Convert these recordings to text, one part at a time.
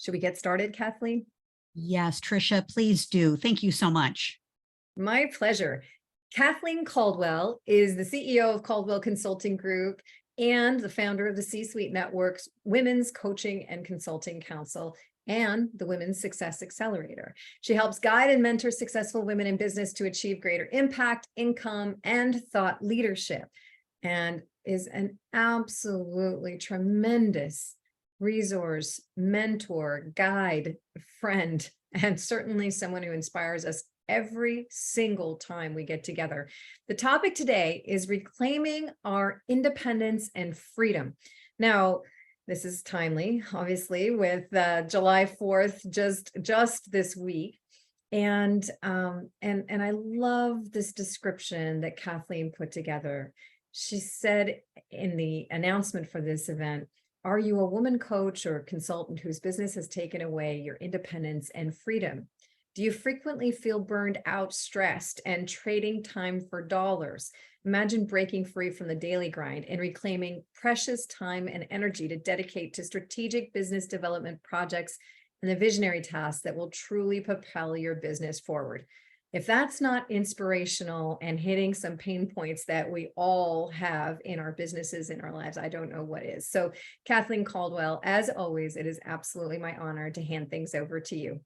Should we get started, Kathleen? Yes, Tricia, please do. Thank you so much. My pleasure. Kathleen Caldwell is the CEO of Caldwell Consulting Group and the founder of the C-Suite Network's Women's Coaching and Consulting Council and the Women's Success Accelerator. She helps guide and mentor successful women in business to achieve greater impact, income, and thought leadership, and is an absolutely tremendous resource, mentor, guide, friend, and certainly someone who inspires us every single time we get together. The topic today is reclaiming our independence and freedom. Now, this is timely, obviously, with July 4th just this week. And I love this description that Kathleen put together. She said in the announcement for this event, "Are you a woman coach or consultant whose business has taken away your independence and freedom? Do you frequently feel burned out, stressed, and trading time for dollars? Imagine breaking free from the daily grind and reclaiming precious time and energy to dedicate to strategic business development projects and the visionary tasks that will truly propel your business forward." If that's not inspirational and hitting some pain points that we all have in our businesses, in our lives, I don't know what is. So, Kathleen Caldwell, as always, it is absolutely my honor to hand things over to you.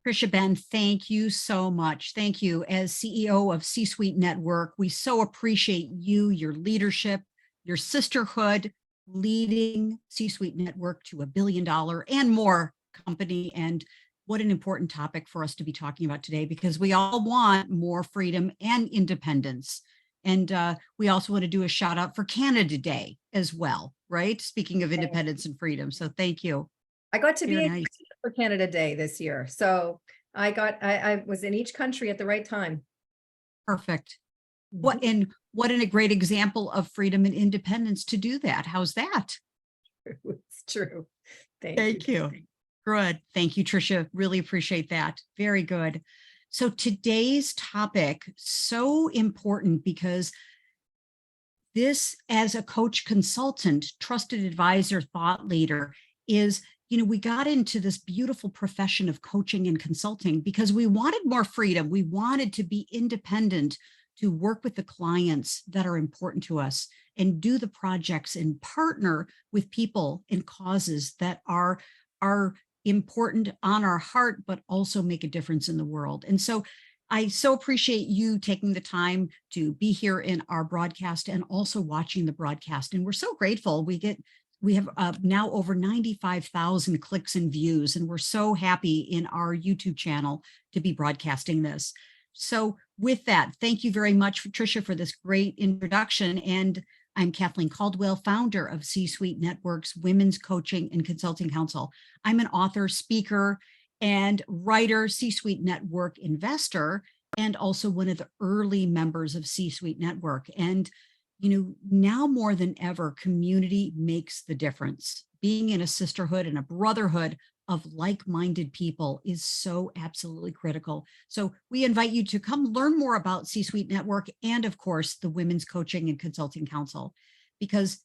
Tricia Ben, thank you so much. Thank you. As CEO of C-Suite Network, we so appreciate you, your leadership, your sisterhood, leading C-Suite Network to $1 billion and more company. And what an important topic for us to be talking about today, because we all want more freedom and independence. And we also want to do a shout out for Canada Day as well, right? Speaking of independence and freedom. So thank you. I got to be in nice. for Canada Day this year. So I was in each country at the right time. Perfect. What a great example of freedom and independence to do that. How's that? It's true. Thank you. Good. Thank you, Tricia. Really appreciate that. Very good. So today's topic, so important because this, as a coach, consultant, trusted advisor, thought leader, is, we got into this beautiful profession of coaching and consulting because we wanted more freedom. We wanted to be independent, to work with the clients that are important to us and do the projects and partner with people and causes that are important on our heart, but also make a difference in the world. And so I so appreciate you taking the time to be here in our broadcast and also watching the broadcast. And we're so grateful. We have now over 95,000 clicks and views, and we're so happy in our YouTube channel to be broadcasting this. So with that, thank you very much, Tricia, for this great introduction. And I'm Kathleen Caldwell, founder of C-Suite Network's Women's Coaching and Consulting Council. I'm an author, speaker, and writer, C-Suite Network investor, and also one of the early members of C-Suite Network. And now more than ever, community makes the difference. Being in a sisterhood and a brotherhood of like-minded people is so absolutely critical. So we invite you to come learn more about C-Suite Network and, of course, the Women's Coaching and Consulting Council, because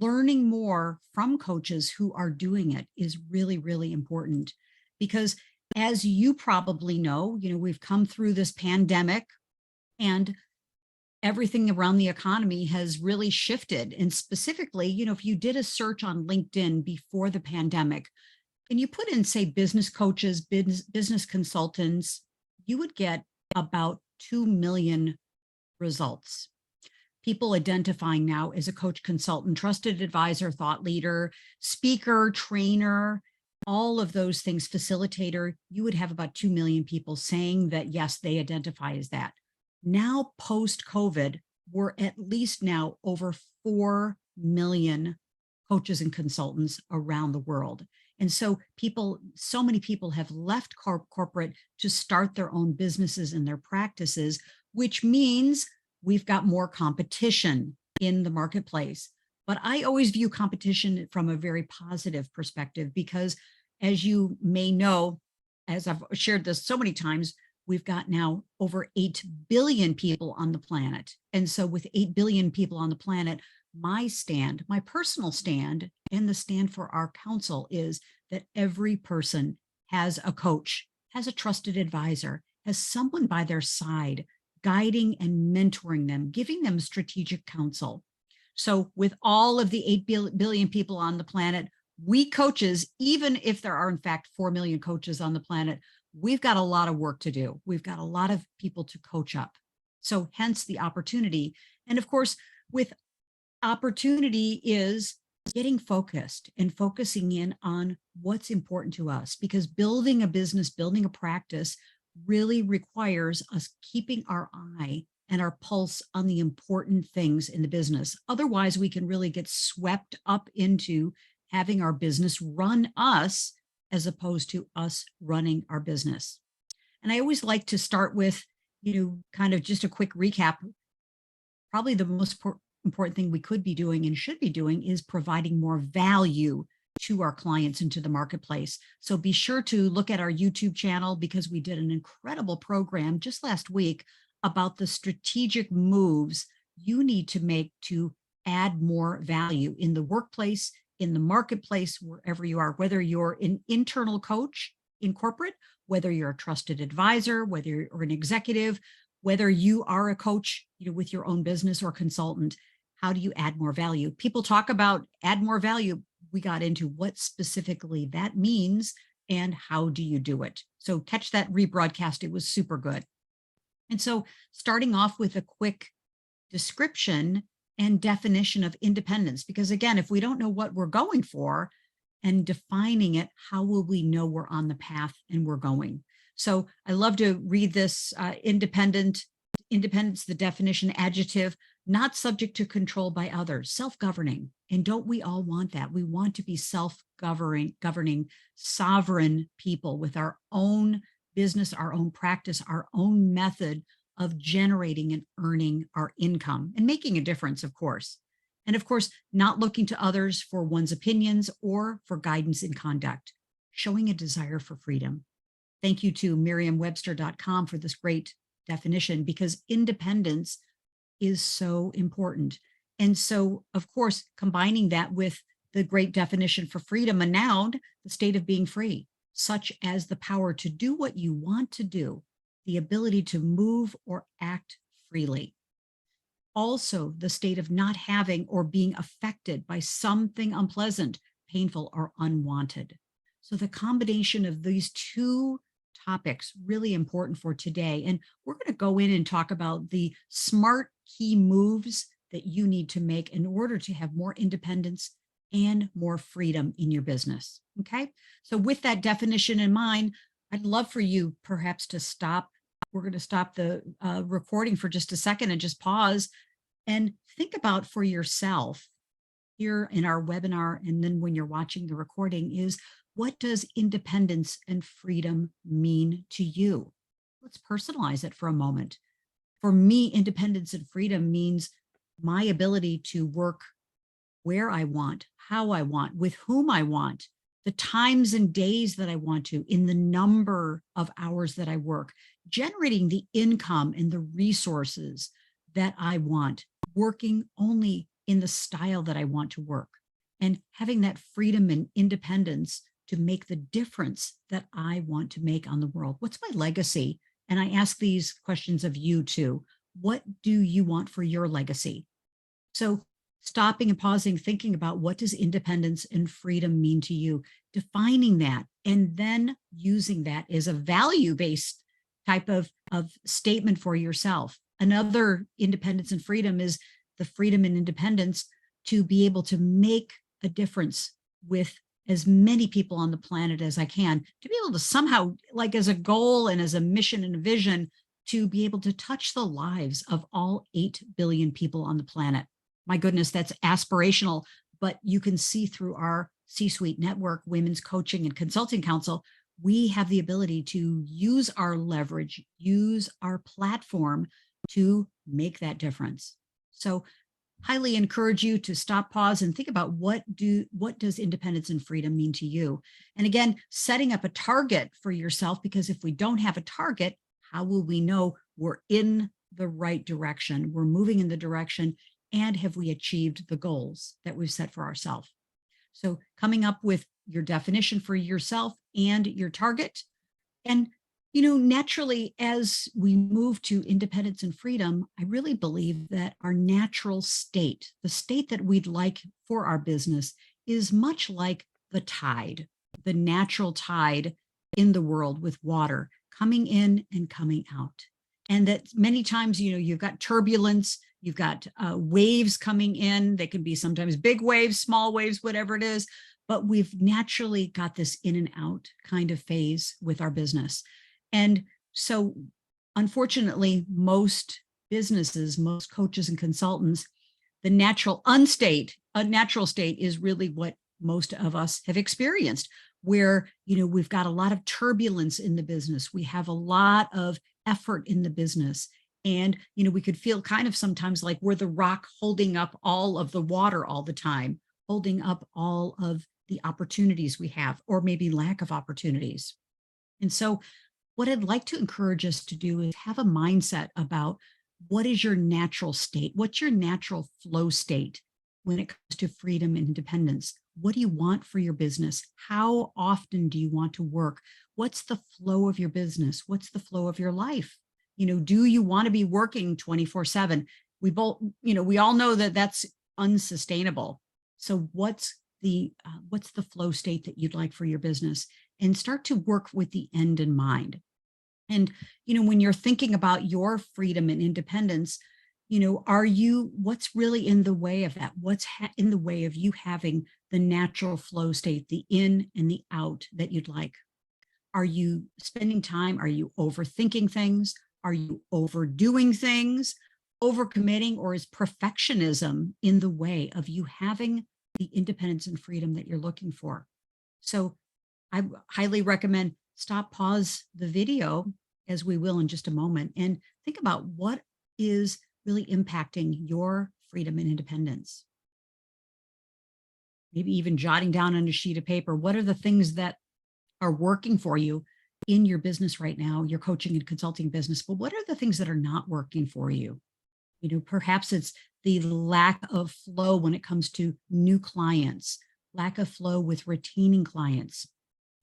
learning more from coaches who are doing it is really, really important. Because as you probably know, we've come through this pandemic and everything around the economy has really shifted. And specifically, if you did a search on LinkedIn before the pandemic, and you put in, say, business coaches, business consultants, you would get about 2 million results. People identifying now as a coach, consultant, trusted advisor, thought leader, speaker, trainer, all of those things, facilitator, you would have about 2 million people saying that, yes, they identify as that. Now, post-COVID, we're at least now over 4 million coaches and consultants around the world. And so so many people have left corporate to start their own businesses and their practices, which means we've got more competition in the marketplace. But I always view competition from a very positive perspective because, as you may know, as I've shared this so many times, we've got now over 8 billion people on the planet. And so with 8 billion people on the planet, my stand, my personal stand, and the stand for our council is that every person has a coach, has a trusted advisor, has someone by their side, guiding and mentoring them, giving them strategic counsel. So with all of the 8 billion people on the planet, we coaches, even if there are in fact 4 million coaches on the planet, we've got a lot of work to do. We've got a lot of people to coach up. So hence the opportunity. And of course, with opportunity is getting focused and focusing in on what's important to us, because building a business, building a practice really requires us keeping our eye and our pulse on the important things in the business. Otherwise, we can really get swept up into having our business run us as opposed to us running our business. And I always like to start with, kind of just a quick recap. Probably the most important thing we could be doing and should be doing is providing more value to our clients and to the marketplace. So be sure to look at our YouTube channel, because we did an incredible program just last week about the strategic moves you need to make to add more value in the workplace, in the marketplace, wherever you are, whether you're an internal coach in corporate, whether you're a trusted advisor, whether you're an executive, whether you are a coach, with your own business or consultant. How do you add more value? People talk about add more value. We got into what specifically that means and how do you do it. So catch that rebroadcast. It was super good. And so starting off with a quick description and definition of independence, because again, if we don't know what we're going for and defining it, how will we know we're on the path and we're going? So I love to read this independence, the definition, adjective, not subject to control by others, self-governing. And don't we all want that? We want to be self-governing, sovereign people with our own business, our own practice, our own method of generating and earning our income and making a difference, of course. And of course, not looking to others for one's opinions or for guidance in conduct, showing a desire for freedom. Thank you to Merriam-Webster.com for this great definition, because independence is so important. And so, of course, combining that with the great definition for freedom, a noun, the state of being free, such as the power to do what you want to do, the ability to move or act freely. Also, the state of not having or being affected by something unpleasant, painful, or unwanted. So the combination of these two topics, really important for today. And we're going to go in and talk about the smart key moves that you need to make in order to have more independence and more freedom in your business. Okay. So with that definition in mind, I'd love for you perhaps to stop. We're going to stop the recording for just a second and just pause and think about for yourself here in our webinar. And then when you're watching the recording is, what does independence and freedom mean to you? Let's personalize it for a moment. For me, independence and freedom means my ability to work where I want, how I want, with whom I want, the times and days that I want to, in the number of hours that I work, generating the income and the resources that I want, working only in the style that I want to work, and having that freedom and independence to make the difference that I want to make on the world. What's my legacy? And I ask these questions of you too. What do you want for your legacy? So stopping and pausing, thinking about what does independence and freedom mean to you, defining that, and then using that as a value-based type of statement for yourself. Another independence and freedom is the freedom and independence to be able to make a difference with as many people on the planet as I can, to be able to somehow, like as a goal and as a mission and a vision, to be able to touch the lives of all 8 billion people on the planet. My goodness, that's aspirational, but you can see through our C-Suite network, Women's Coaching and Consulting Council, we have the ability to use our leverage, use our platform to make that difference. So highly encourage you to stop, pause, and think about what does independence and freedom mean to you? And again, setting up a target for yourself, because if we don't have a target, how will we know we're in the right direction? We're moving in the direction and have we achieved the goals that we've set for ourselves? So coming up with your definition for yourself and your target. And, naturally, as we move to independence and freedom, I really believe that our natural state, the state that we'd like for our business, is much like the tide, the natural tide in the world with water coming in and coming out. And that many times, you've got turbulence, you've got waves coming in. They can be sometimes big waves, small waves, whatever it is. But we've naturally got this in and out kind of phase with our business. And so, unfortunately, most businesses, most coaches and consultants, the natural unnatural state is really what most of us have experienced, where, we've got a lot of turbulence in the business. We have a lot of effort in the business. And, we could feel kind of sometimes like we're the rock holding up all of the water all the time, holding up all of the opportunities we have, or maybe lack of opportunities. And so what I'd like to encourage us to do is have a mindset about what is your natural state? What's your natural flow state when it comes to freedom and independence? What do you want for your business? How often do you want to work? What's the flow of your business? What's the flow of your life? Do you want to be working 24/7? We all know that that's unsustainable. So what's the flow state that you'd like for your business, and start to work with the end in mind. And, when you're thinking about your freedom and independence, what's really in the way of that? What's in the way of you having the natural flow state, the in and the out that you'd like? Are you spending time? Are you overthinking things? Are you overdoing things, overcommitting, or is perfectionism in the way of you having the independence and freedom that you're looking for? So I highly recommend pause the video, as we will in just a moment, and think about what is really impacting your freedom and independence. Maybe even jotting down on a sheet of paper, what are the things that are working for you in your business right now, your coaching and consulting business, but what are the things that are not working for you? Perhaps it's the lack of flow when it comes to new clients, lack of flow with retaining clients.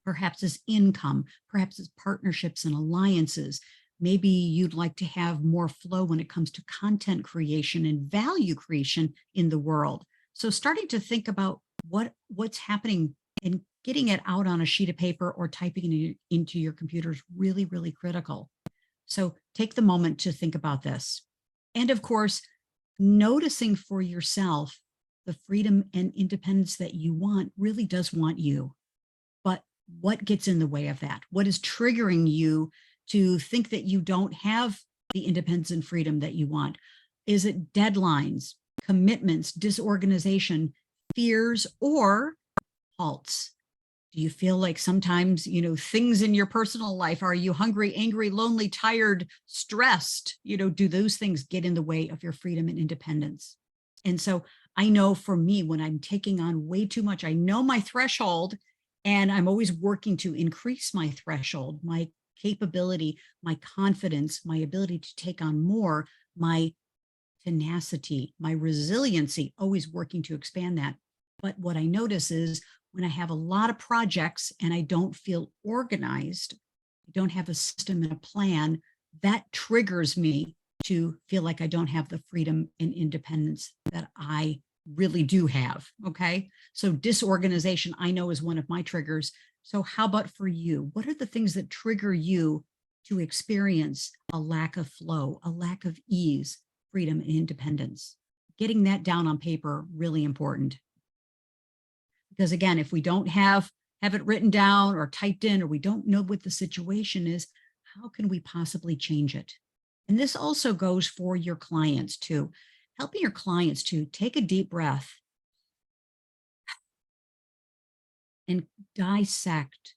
Perhaps it's income, perhaps it's partnerships and alliances. Maybe you'd like to have more flow when it comes to content creation and value creation in the world. So starting to think about what's happening and getting it out on a sheet of paper or typing it into your computer is really, really critical. So take the moment to think about this. And of course, noticing for yourself the freedom and independence that you want really does want you. But what gets in the way of that? What is triggering you to think that you don't have the independence and freedom that you want? Is it deadlines, commitments, disorganization, fears, or halts? Do you feel like sometimes, things in your personal life, are you hungry, angry, lonely, tired, stressed? Do those things get in the way of your freedom and independence? And so I know for me, when I'm taking on way too much, I know my threshold, and I'm always working to increase my threshold, my capability, my confidence, my ability to take on more, my tenacity, my resiliency, always working to expand that. But what I notice is when I have a lot of projects and I don't feel organized, I don't have a system and a plan, that triggers me to feel like I don't have the freedom and independence that I really do have. Okay. So disorganization, I know, is one of my triggers. So how about for you? What are the things that trigger you to experience a lack of flow, a lack of ease, freedom, and independence? Getting that down on paper, really important. Because again, if we don't have it written down or typed in, or we don't know what the situation is, how can we possibly change it? And this also goes for your clients too. Helping your clients to take a deep breath and dissect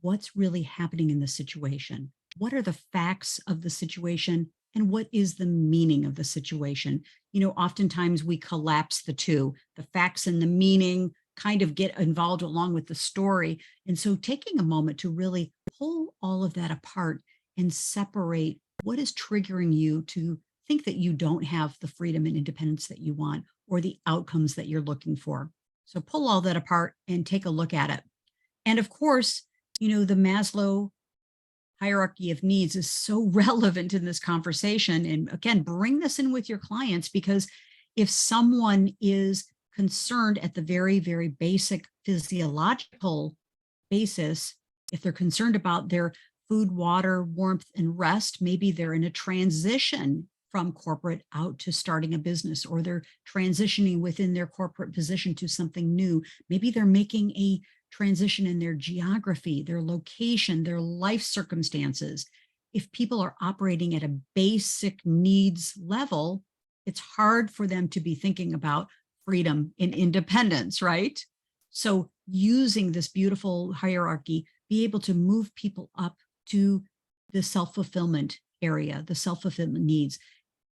what's really happening in the situation. What are the facts of the situation, and what is the meaning of the situation? Oftentimes we collapse the two, the facts and the meaning kind of get involved along with the story. And so taking a moment to really pull all of that apart and separate what is triggering you to think that you don't have the freedom and independence that you want or the outcomes that you're looking for. So pull all that apart and take a look at it. And of course, the Maslow hierarchy of needs is so relevant in this conversation. And again, bring this in with your clients, because if someone is concerned at the very, very basic physiological basis, if they're concerned about their food, water, warmth, and rest, maybe they're in a transition from corporate out to starting a business, or they're transitioning within their corporate position to something new. Maybe they're making a transition in their geography, their location, their life circumstances. If people are operating at a basic needs level, it's hard for them to be thinking about freedom and independence, right? So using this beautiful hierarchy, be able to move people up to the self-fulfillment area, the self-fulfillment needs.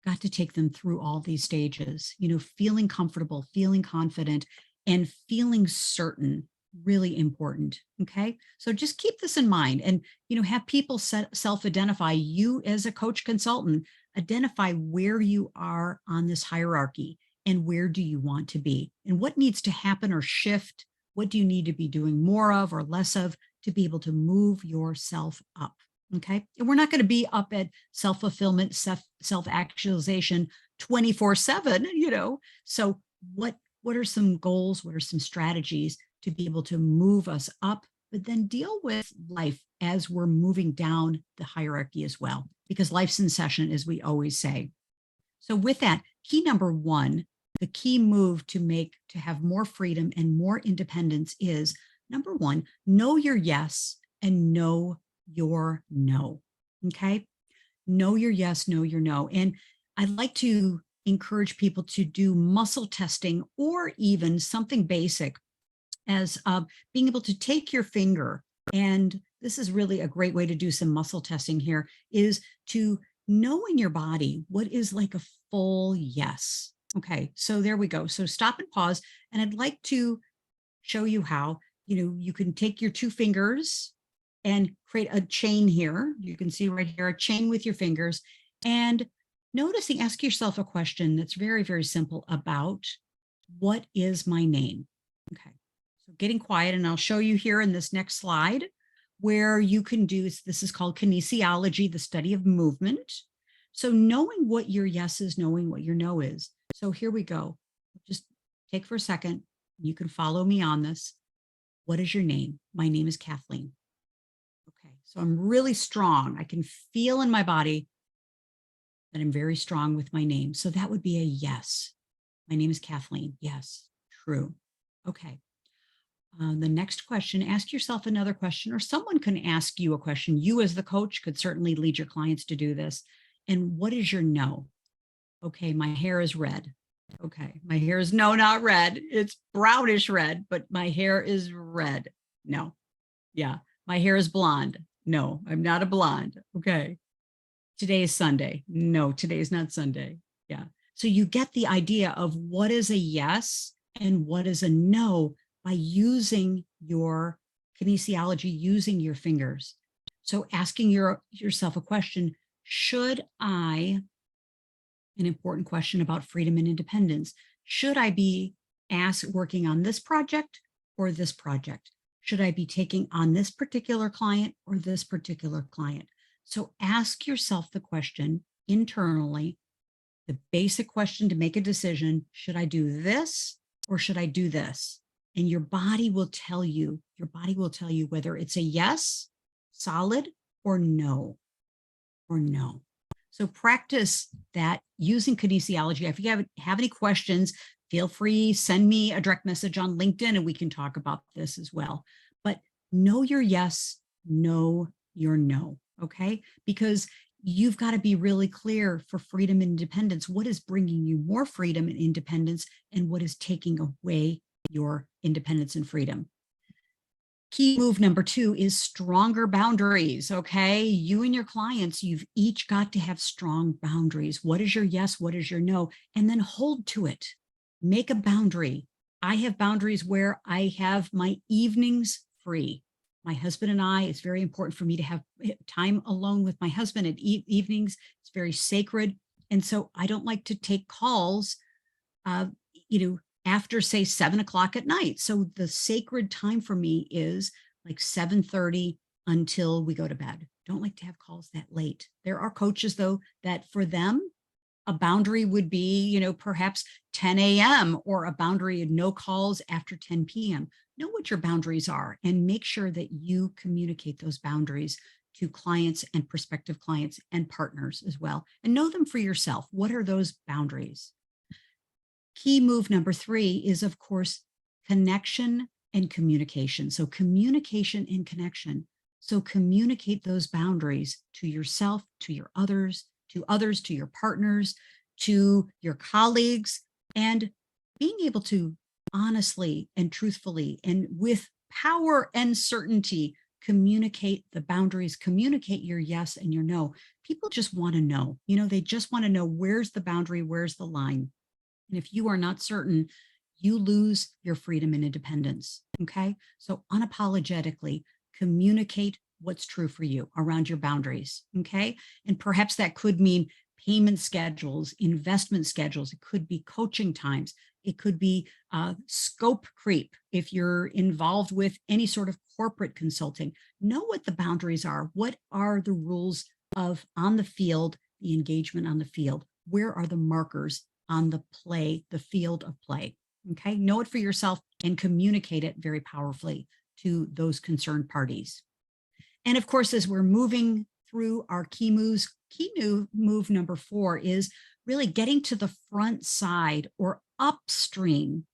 Got to take them through all these stages, feeling comfortable, feeling confident, and feeling certain. Really important. Okay. So just keep this in mind, and, have people self-identify. You as a coach consultant, identify where you are on this hierarchy and where do you want to be, and what needs to happen or shift. What do you need to be doing more of or less of to be able to move yourself up? Okay. And we're not going to be up at self-fulfillment, self-actualization 24/7, So what are some goals? What are some strategies to be able to move us up, but then deal with life as we're moving down the hierarchy as well, because life's in session, as we always say. So with that, key number one, the key move to have more freedom and more independence is, number one, know your yes and know your no. Okay. Know your yes, know your no. And I'd like to encourage people to do muscle testing, or even something basic as being able to take your finger, and this is really a great way to do some muscle testing here, is to know in your body what is like a full yes. Okay, so there we go. So stop and pause, and I'd like to show you how, you can take your two fingers and create a chain here. You can see right here, a chain with your fingers, and ask yourself a question that's very, very simple about, what is my name? Okay. Getting quiet, and I'll show you here in this next slide where you can do this is called kinesiology, the study of movement. So knowing what your yes is, knowing what your no is. So here we go. Just take for a second. You can follow me on this. What is your name? My name is Kathleen. Okay, so I'm really strong. I can feel in my body that I'm very strong with my name. So that would be a yes. My name is Kathleen. Yes, true. Okay. The next question, ask yourself another question, or someone can ask you a question. You as the coach could certainly lead your clients to do this. And what is your no? Okay, my hair is red. Okay, my hair is no, not red. It's brownish red, but my hair is red. No. Yeah, my hair is blonde. No, I'm not a blonde. Okay. Today is Sunday. No, today is not Sunday. Yeah. So you get the idea of what is a yes and what is a no by using your kinesiology, using your fingers. So asking yourself a question, should I, an important question about freedom and independence, should I be working on this project or this project? Should I be taking on this particular client or this particular client? So ask yourself the question internally, the basic question to make a decision, should I do this or should I do this? And your body will tell you whether it's a yes, solid, or no, So practice that using kinesiology. If you have any questions, feel free, send me a direct message on LinkedIn and we can talk about this as well. But know your yes, know your no, okay? Because you've got to be really clear for freedom and independence. What is bringing you more freedom and independence, and what is taking away your independence and freedom? Key move number 2 is stronger boundaries. Okay. You and your clients, you've each got to have strong boundaries. What is your yes? What is your no? And then hold to it. Make a boundary. I have boundaries where I have my evenings free. My husband and I, it's very important for me to have time alone with my husband at evenings. It's very sacred. And so I don't like to take calls, uh, after say 7 o'clock at night. So the sacred time for me is like 7:30 until we go to bed. Don't like to have calls that late. There are coaches though, that for them, a boundary would be, perhaps 10 a.m. or a boundary of no calls after 10 p.m. Know what your boundaries are and make sure that you communicate those boundaries to clients and prospective clients and partners as well. And know them for yourself. What are those boundaries? Key move number 3 is, of course, connection and communication. So communication and connection. So communicate those boundaries to yourself, to your others, to your partners, to your colleagues, and being able to honestly and truthfully and with power and certainty communicate the boundaries, communicate your yes and your no. People just want to know, they just want to know where's the boundary, where's the line. And if you are not certain, you lose your freedom and independence. Okay. So unapologetically communicate what's true for you around your boundaries. Okay. And perhaps that could mean payment schedules, investment schedules. It could be coaching times. It could be scope creep. If you're involved with any sort of corporate consulting, know what the boundaries are. What are the rules of on the field, the engagement on the field? Where are the markers on the play, the field of play? Okay, know it for yourself and communicate it very powerfully to those concerned parties. And of course, as we're moving through our key moves, move number 4 is really getting to the front side or upstream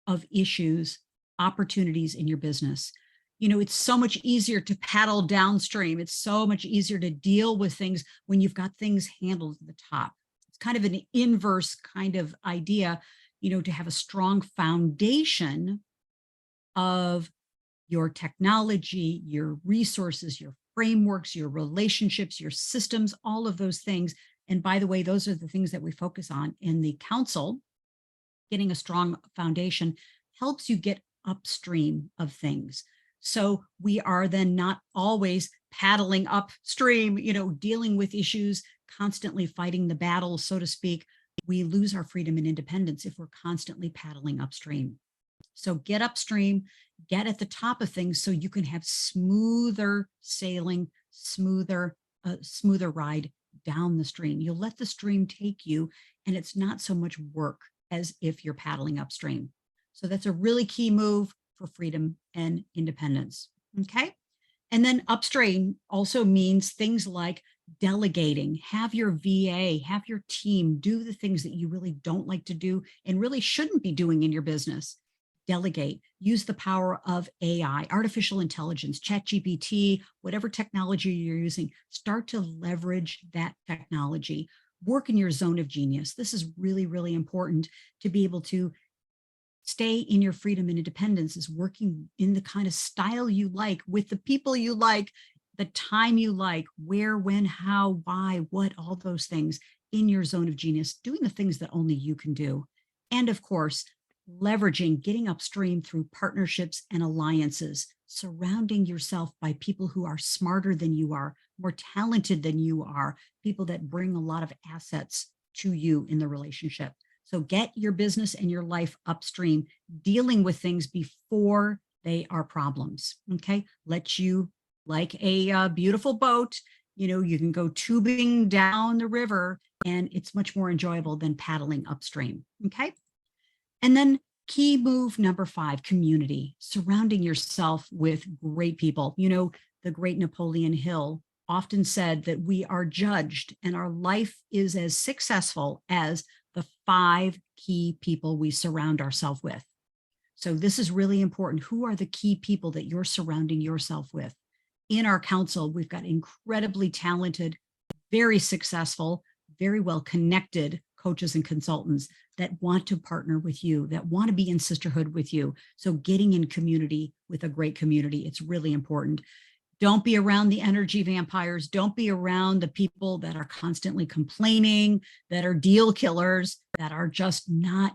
of issues, opportunities in your business. It's so much easier to paddle downstream. It's so much easier to deal with things when you've got things handled at the top. It's kind of an inverse kind of idea, to have a strong foundation of your technology, your resources, your frameworks, your relationships, your systems, all of those things. And by the way, those are the things that we focus on in the council. Getting a strong foundation helps you get upstream of things. So we are then not always paddling upstream, dealing with issues, constantly fighting the battle, so to speak. We lose our freedom and independence if we're constantly paddling upstream. So get upstream, get at the top of things so you can have smoother sailing, smoother ride down the stream. You'll let the stream take you, and it's not so much work as if you're paddling upstream. So that's a really key move for freedom and independence. Okay. And then upstream also means things like delegating, have your VA, have your team do the things that you really don't like to do and really shouldn't be doing in your business. Delegate, use the power of AI, artificial intelligence, ChatGPT, whatever technology you're using, start to leverage that technology. Work in your zone of genius. This is really, really important to be able to stay in your freedom and independence, is working in the kind of style you like, with the people you like, the time you like, where, when, how, why, what, all those things in your zone of genius, doing the things that only you can do. And of course, leveraging, getting upstream through partnerships and alliances, surrounding yourself by people who are smarter than you are, more talented than you are, people that bring a lot of assets to you in the relationship. So get your business and your life upstream, dealing with things before they are problems. Okay. Let you, like a beautiful boat, you can go tubing down the river and it's much more enjoyable than paddling upstream. Okay. And then key move number 5, community, surrounding yourself with great people. The great Napoleon Hill often said that we are judged and our life is as successful as the 5 key people we surround ourselves with. So this is really important. Who are the key people that you're surrounding yourself with? In our council, we've got incredibly talented, very successful, very well connected coaches and consultants that want to partner with you, that want to be in sisterhood with you. So getting in community with a great community, it's really important. Don't be around the energy vampires. Don't be around the people that are constantly complaining, that are deal killers, that are just not,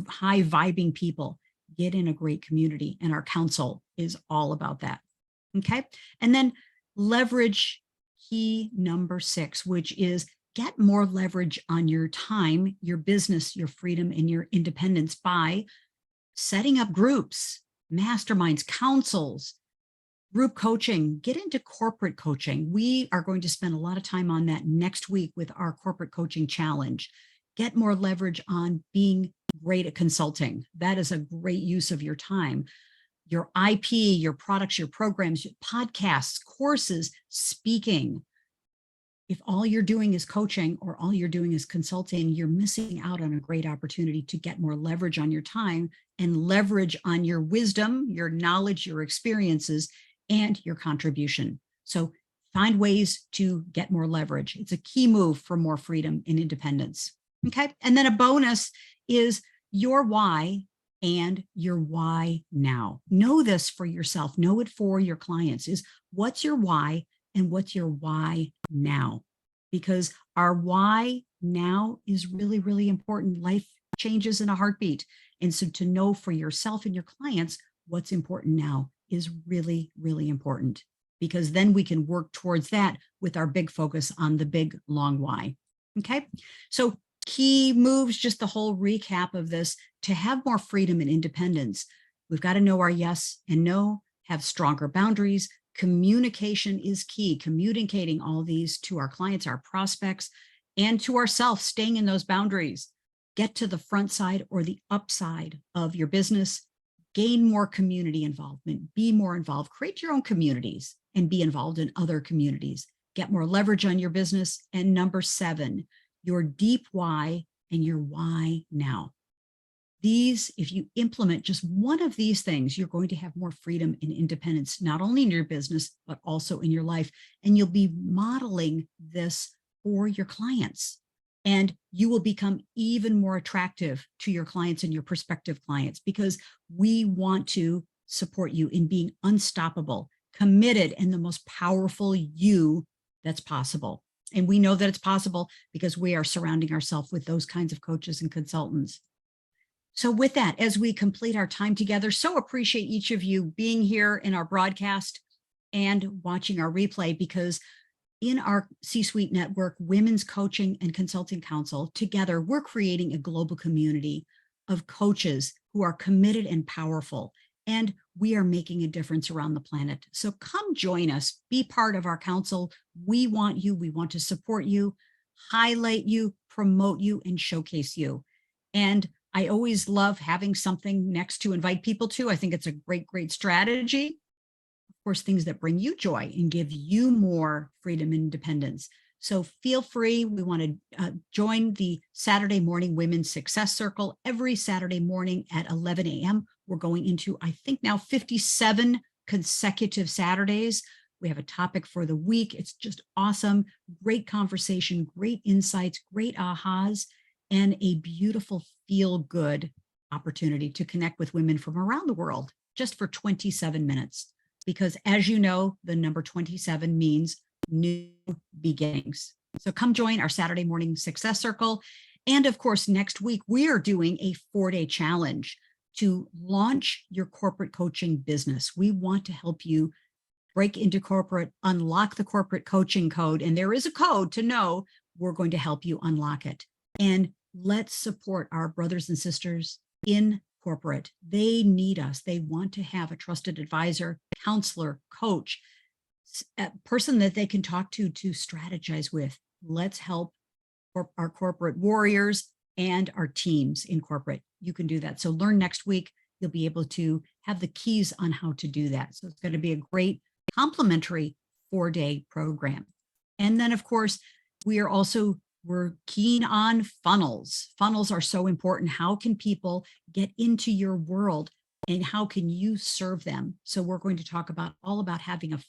high vibing people. Get in a great community, and our council is all about that. Okay. And then leverage key number 6, which is get more leverage on your time, your business, your freedom, and your independence by setting up groups, masterminds, councils, group coaching. Get into corporate coaching. We are going to spend a lot of time on that next week with our corporate coaching challenge. Get more leverage on being great at consulting. That is a great use of your time. Your IP, your products, your programs, podcasts, courses, speaking. If all you're doing is coaching or all you're doing is consulting, you're missing out on a great opportunity to get more leverage on your time and leverage on your wisdom, your knowledge, your experiences, and your contribution. So find ways to get more leverage. It's a key move for more freedom and independence. Okay. And then a bonus is your why and your why now. Know this for yourself. Know it for your clients is what's your why and what's your why now? Because our why now is really, really important. Life changes in a heartbeat. And so to know for yourself and your clients what's important now is really, really important, because then we can work towards that with our big focus on the big, long why. Okay. So key moves, just the whole recap of this to have more freedom and independence. We've got to know our yes and no, have stronger boundaries. Communication is key, communicating all these to our clients, our prospects, and to ourselves, staying in those boundaries. Get to the front side or the upside of your business, gain more community involvement, be more involved, create your own communities and be involved in other communities, get more leverage on your business. And number 7, your deep why and your why now. These, if you implement just one of these things, you're going to have more freedom and independence, not only in your business, but also in your life. And you'll be modeling this for your clients. And you will become even more attractive to your clients and your prospective clients, because we want to support you in being unstoppable, committed, and the most powerful you that's possible. And we know that it's possible because we are surrounding ourselves with those kinds of coaches and consultants. So with that, as we complete our time together, so appreciate each of you being here in our broadcast and watching our replay, because in our C-Suite Network, Women's Coaching and Consulting Council, together, we're creating a global community of coaches who are committed and powerful, and we are making a difference around the planet. So come join us, be part of our council. We want you, we want to support you, highlight you, promote you, and showcase you. And I always love having something next to invite people to. I think it's a great, great strategy. Of course, things that bring you joy and give you more freedom and independence. So feel free. We want to join the Saturday morning Women's Success Circle every Saturday morning at 11 a.m. We're going into, I think now 57 consecutive Saturdays. We have a topic for the week. It's just awesome. Great conversation, great insights, great ahas, and a beautiful feel-good opportunity to connect with women from around the world just for 27 minutes. Because as you know, the number 27 means new beginnings. So come join our Saturday morning Success Circle. And of course, next week, we are doing a 4-day challenge to launch your corporate coaching business. We want to help you break into corporate, unlock the corporate coaching code. And there is a code to know. We're going to help you unlock it. And let's support our brothers and sisters in corporate. They need us. They want to have a trusted advisor, counselor, coach, a person that they can talk to strategize with. Let's help our corporate warriors and our teams in corporate. You can do that. So learn next week. You'll be able to have the keys on how to do that. So it's going to be a great complimentary 4-day program. And then, of course, we're keen on funnels. Funnels are so important. How can people get into your world and how can you serve them? So we're going to talk all about having a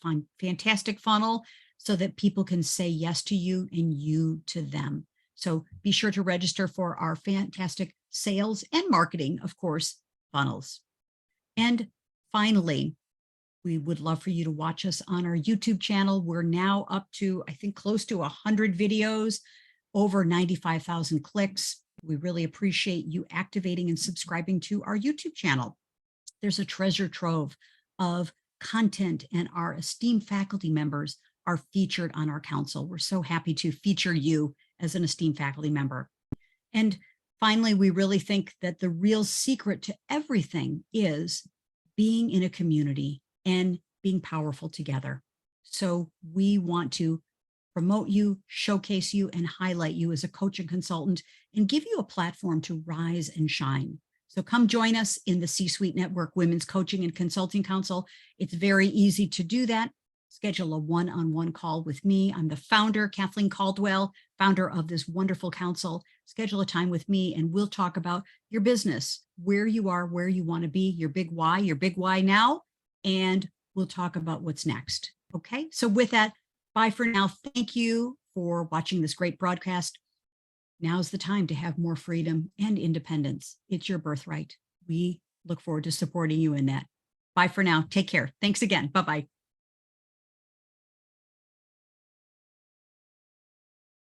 fantastic funnel so that people can say yes to you and you to them. So be sure to register for our fantastic sales and marketing, of course, funnels. And finally, we would love for you to watch us on our YouTube channel. We're now up to, I think, close to 100 videos, over 95,000 clicks. We really appreciate you activating and subscribing to our YouTube channel. There's a treasure trove of content, and our esteemed faculty members are featured on our council. We're so happy to feature you as an esteemed faculty member. And finally, we really think that the real secret to everything is being in a community and being powerful together. So we want to promote you, showcase you, and highlight you as a coach and consultant, and give you a platform to rise and shine. So come join us in the C-Suite Network Women's Coaching and Consulting Council. It's very easy to do that. Schedule a one-on-one call with me. I'm the founder, Kathleen Caldwell, founder of this wonderful council. Schedule a time with me and we'll talk about your business, where you are, where you want to be, your big why now, and we'll talk about what's next. Okay, so with that, bye for now. Thank you for watching this great broadcast. Now's the time to have more freedom and independence. It's your birthright. We look forward to supporting you in that. Bye for now. Take care. Thanks again. Bye-bye.